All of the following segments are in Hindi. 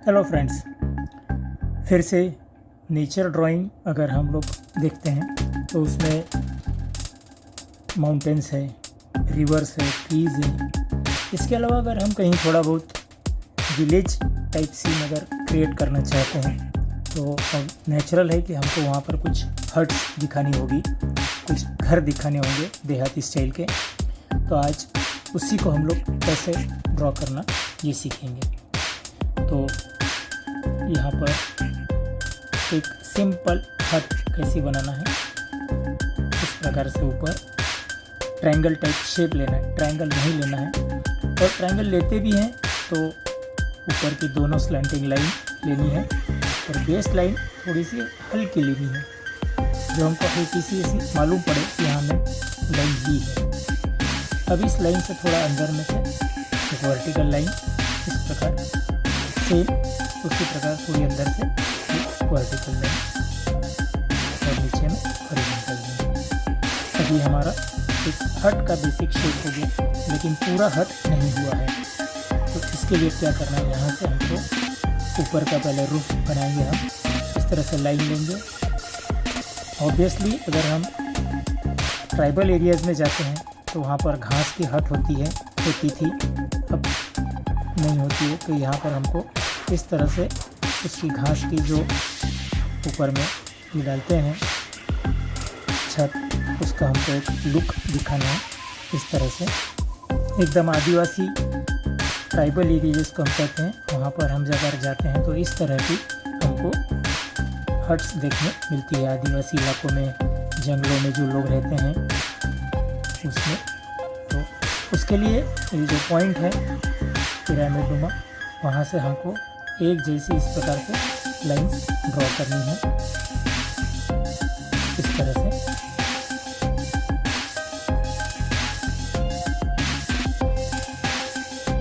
हेलो फ्रेंड्स, फिर से नेचर ड्राइंग अगर हम लोग देखते हैं तो उसमें माउंटेन्स है, रिवर्स है, ट्रीज़ है। इसके अलावा अगर हम कहीं थोड़ा बहुत विलेज टाइप सीन अगर क्रिएट करना चाहते हैं तो अब नेचुरल है कि हमको वहाँ पर कुछ हट्स दिखानी होगी, कुछ घर दिखाने होंगे देहाती स्टाइल के। तो आज उसी को हम लोग कैसे ड्रॉ करना ये सीखेंगे। तो यहाँ पर एक सिंपल हट कैसे बनाना है, इस प्रकार से ऊपर ट्रायंगल टाइप शेप लेना है। ट्रायंगल नहीं लेना है, और ट्रायंगल लेते भी हैं तो ऊपर की दोनों स्लैंटिंग लाइन लेनी है और बेस लाइन थोड़ी सी हल्की लेनी है, जो हमको हल्की सी ऐसी मालूम पड़े कि यहाँ में लाइन दी है। अब इस लाइन से थोड़ा अंदर में से एक वर्टिकल लाइन इस प्रकार, सेम उसी प्रकार थोड़ी अंदर से एक वर्टिकल लाइन और नीचे में हॉरिजॉन्टल लाइन। अभी हमारा एक हट का बेसिक शेप हो गया, लेकिन पूरा हट नहीं हुआ है। तो इसके लिए क्या करना है, यहाँ से हमको ऊपर का पहले रूफ बनाएंगे। हम इस तरह से लाइन लेंगे। ऑब्वियसली अगर हम ट्राइबल एरियाज़ में जाते हैं तो वहाँ पर घास की हट होती थी, अब नहीं होती है। तो यहाँ पर हमको इस तरह से उसकी घास की जो ऊपर में ये डालते हैं छत, उसका हमको एक लुक दिखाना है। इस तरह से एकदम आदिवासी ट्राइबल एरिया जिसको हम कहते हैं, वहाँ पर हम जब जाते हैं तो इस तरह की हमको हट्स देखने मिलती है। आदिवासी इलाकों में, जंगलों में जो लोग रहते हैं उसमें। तो उसके लिए ये जो पॉइंट है पिरामिड नुमा, वहाँ से हमको एक जैसी इस प्रकार से लाइंस ड्रॉ करनी है, इस तरह से।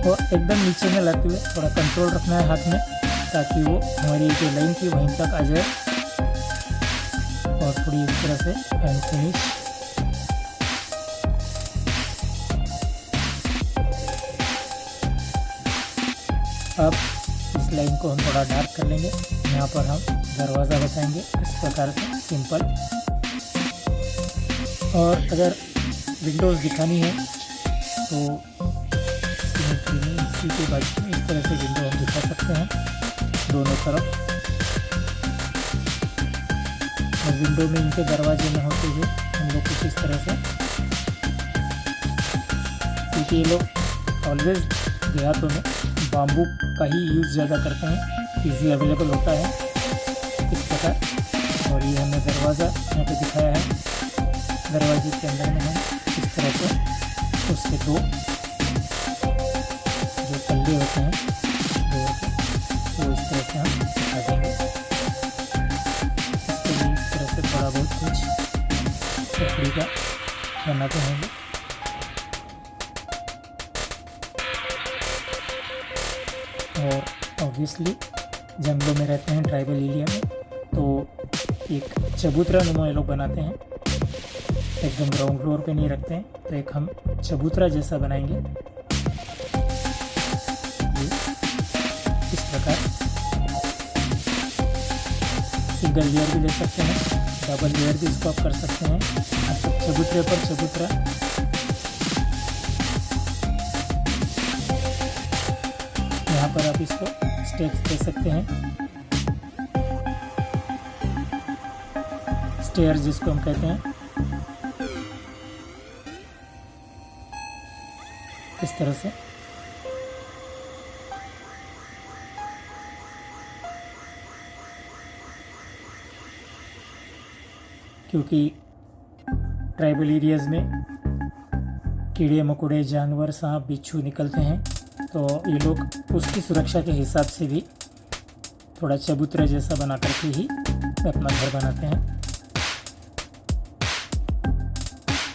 और एकदम नीचे में लाते हुए थोड़ा कंट्रोल रखना है हाथ में, ताकि वो हमारी जो लाइन थी वहीं तक आ जाए। और थोड़ी इस तरह से एंड फिनिश। अब इस लाइन को हम थोड़ा डार्क कर लेंगे। यहाँ पर हम दरवाज़ा बताएंगे इस प्रकार से सिंपल। और अगर विंडोज़ दिखानी है तो इसी के बाद इस तरह से विंडो हम दिखा सकते हैं दोनों तरफ। और विंडो में इनके दरवाजे में होते हुए हम लोग कुछ इस तरह से, क्योंकि ये लोग ऑलवेज देहातों में बाम्बू का ही यूज़ ज़्यादा करते हैं, इजी अवेलेबल होता है इस प्रकार। और ये हमने दरवाज़ा यहाँ पे दिखाया है। दरवाजे के अंदर में हम इस तरह से उसके दो जो पल्ले होते हैं डोर के, वो इस तरह से हम दिखा देंगे। इसके लिए इस तरह से थोड़ा बहुत कुछ लकड़ी का बनाते होंगे। और ऑब्वियसली जंगलों में रहते हैं ट्राइबल एरिया में, तो एक चबूतरा नुमा ये लोग बनाते हैं। एकदम ग्राउंड फ्लोर पे नहीं रखते हैं, तो एक हम चबूतरा जैसा बनाएंगे इस प्रकार। सिंगल लेयर भी ले सकते हैं, डबल लेयर भी इसको आप कर सकते हैं। चबूतरे पर चबूतरा, यहाँ पर आप इसको स्टेप्स दे सकते हैं, स्टेयर जिसको हम कहते हैं, इस तरह से। क्योंकि ट्राइबल एरियाज़ में कीड़े मकोड़े, जानवर, सांप, बिच्छू निकलते हैं, तो ये लोग उसकी सुरक्षा के हिसाब से भी थोड़ा चबूतरा जैसा बना करके ही अपना घर बनाते हैं।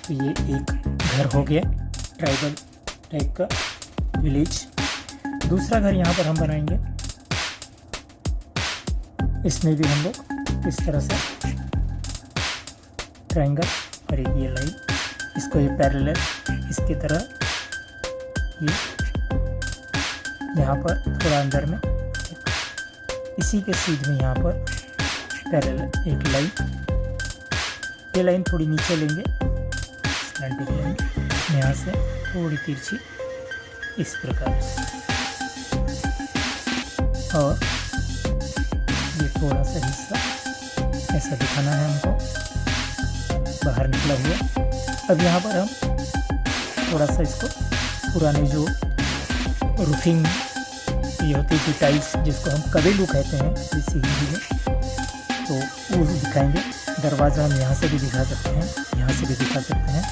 तो ये एक घर हो गया ट्राइबल टाइप का विलेज। दूसरा घर यहाँ पर हम बनाएंगे। इसमें भी हम लोग इस तरह से ट्रायंगल और एक ये लाइन, इसको ये पैरेलल इसकी तरह ये यहाँ पर थोड़ा अंदर में इसी के सीध में यहाँ पर पैरेलल एक लाइन, ये लाइन थोड़ी नीचे लेंगे, स्लैंटेड लाइन यहाँ से थोड़ी तिरछी इस प्रकार से, और ये थोड़ा सा हिस्सा ऐसा दिखाना है हमको बाहर निकला हुआ। अब यहाँ पर हम थोड़ा सा इसको पुराने जो रूफिंग ये होती थी टाइल्स, जिसको हम कबेलू कहते हैं इसी हिंदी में, तो वो दिखाएंगे। दरवाज़ा हम यहाँ से भी दिखा सकते हैं, यहाँ से भी दिखा सकते हैं।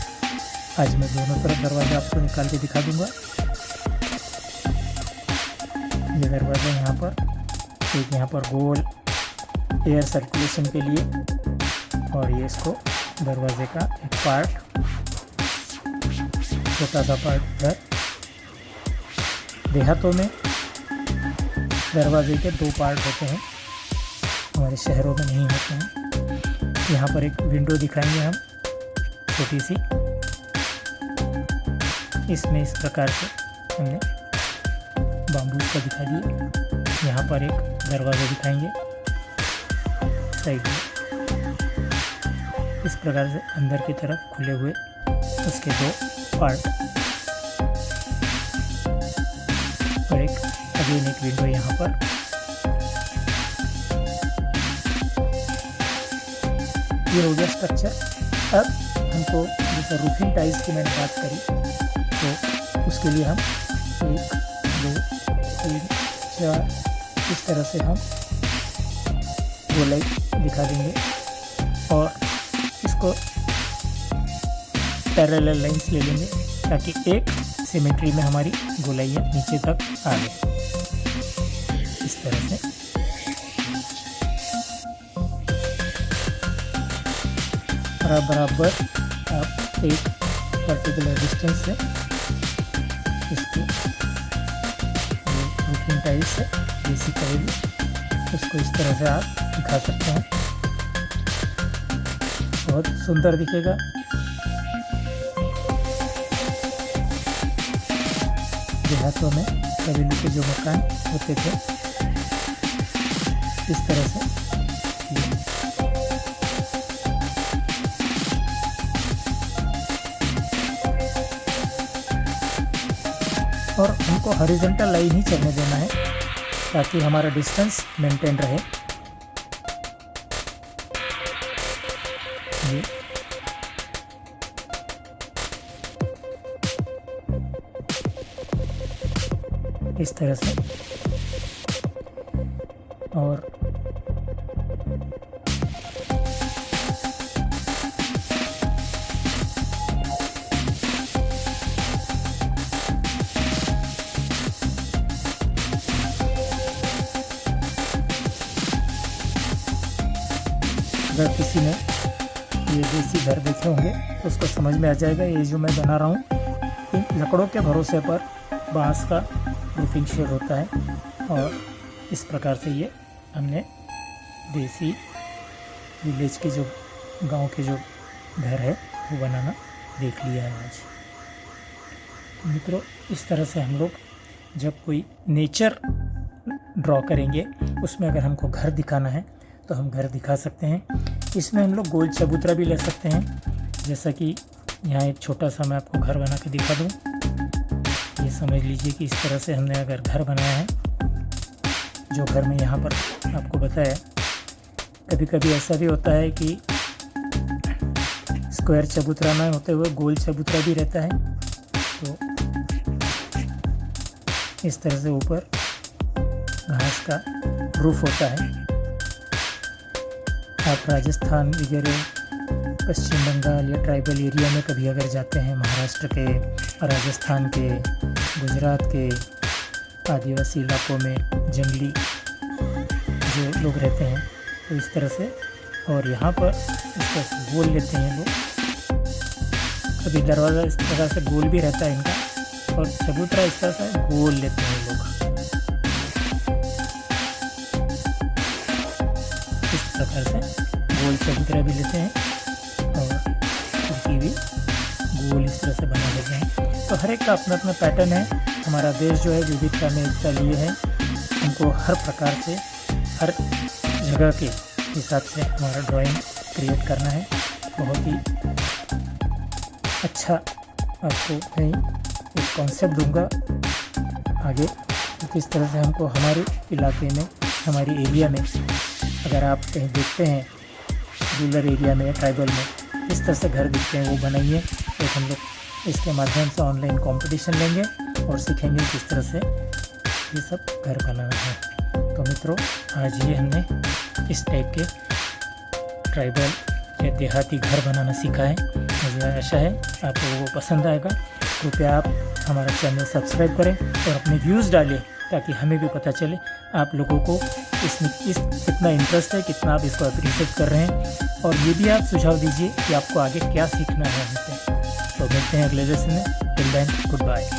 आज मैं दोनों तरफ दरवाज़ा आपको निकाल के दिखा दूँगा। ये दरवाज़ा यहाँ पर एक, यहाँ पर गोल एयर सर्कुलेशन के लिए, और ये इसको दरवाजे का एक पार्ट, छोटा सा पार्ट इधर। देहातों में दरवाजे के 2 पार्ट होते हैं, हमारे शहरों में नहीं होते हैं। यहाँ पर एक विंडो दिखाएंगे हम छोटी सी, इसमें इस प्रकार से हमने बाम्बू का दिखा दिए। यहाँ पर एक दरवाज़ा दिखाएंगे साइड में, इस प्रकार से अंदर की तरफ खुले हुए उसके 2 पार्ट, और एक अगेन एक विंडो यहाँ पर। ये हो गया स्ट्रक्चर। अब हमको जैसे रूफिंग टाइल्स की मैंने बात करी, तो उसके लिए हम 1 2 3 4 इस तरह से हम गोलाई दिखा देंगे, और इसको पैरेलल लाइंस ले लेंगे ताकि एक सिमेट्री में हमारी गोलाइयाँ नीचे तक आ गए। इस तरह से बराबर आप एक पर्टिकुलर डिस्टेंस से इसकी रूफिंग टाइल्स है जैसी करेगी, उसको इस तरह से आप दिखा सकते हैं। बहुत सुंदर दिखेगा। देहातों में कबीलों के जो मकान होते थे इस तरह से, और हमको हॉरिजॉन्टल लाइन ही चलने देना है ताकि हमारा डिस्टेंस मेंटेन रहे। ये इस तरह से, और अगर किसी ने ये देसी घर देखे होंगे तो उसको समझ में आ जाएगा। ये जो मैं बना रहा हूँ इन लकड़ों के भरोसे पर बांस का रूफिंग शेड होता है, और इस प्रकार से ये हमने देसी विलेज के जो गांव के जो घर है वो बनाना देख लिया है आज। तो मित्रों, इस तरह से हम लोग जब कोई नेचर ड्रॉ करेंगे उसमें अगर हमको घर दिखाना है तो हम घर दिखा सकते हैं। इसमें हम लोग गोल चबूतरा भी ले सकते हैं, जैसा कि यहाँ एक छोटा सा मैं आपको घर बना के दिखा दूँ। ये समझ लीजिए कि इस तरह से हमने अगर घर बनाया है, जो घर में यहाँ पर आपको बताया, कभी कभी ऐसा भी होता है कि स्क्वायर चबूतरा में होते हुए गोल चबूतरा भी रहता है। तो इस तरह से ऊपर घास का रूफ होता है। आप राजस्थान वगैरह, पश्चिम बंगाल या ट्राइबल एरिया में कभी अगर जाते हैं, महाराष्ट्र के, राजस्थान के, गुजरात के आदिवासी इलाकों में जंगली जो लोग रहते हैं, तो इस तरह से, और यहाँ पर इस तरह से गोल लेते हैं लोग। कभी दरवाज़ा इस तरह से गोल भी रहता है इनका, और चबूतरा इस तरह से गोल लेते हैं लोग। इस प्रकार से गोल चबूतरा भी लेते हैं और खिड़की भी गोल इस तरह से बना लेते हैं। तो हर एक का अपना अपना पैटर्न है। हमारा देश जो है विविधता में एकता लिए है, हमको हर प्रकार से हर जगह के हिसाब से हमारा ड्राइंग क्रिएट करना है। बहुत ही अच्छा आपको मैं एक कॉन्सेप्ट दूंगा आगे कि किस तरह से हमको हमारे इलाके में, हमारी एरिया में, अगर आप कहीं देखते हैं रूरल एरिया में, ट्राइबल में इस तरह से घर दिखते हैं वो बनाइए। तो हम लोग इसके माध्यम से ऑनलाइन कंपटीशन लेंगे और सीखेंगे किस तरह से ये सब घर बनाना है। तो मित्रों, आज ये हमने इस टाइप के ट्राइबल या देहाती घर बनाना सीखा है। मुझे आशा है आप लोगों को पसंद आएगा। कृपया आप हमारा चैनल सब्सक्राइब करें और अपने व्यूज़ डालें ताकि हमें भी पता चले आप लोगों को इसमें कितना इंटरेस्ट है, कितना आप इसको अप्रिशिएट कर रहे हैं। और ये भी आप सुझाव दीजिए कि आपको आगे क्या सीखना है हमसे। तो मिलते हैं अगले लेसन में। Till then, good bye.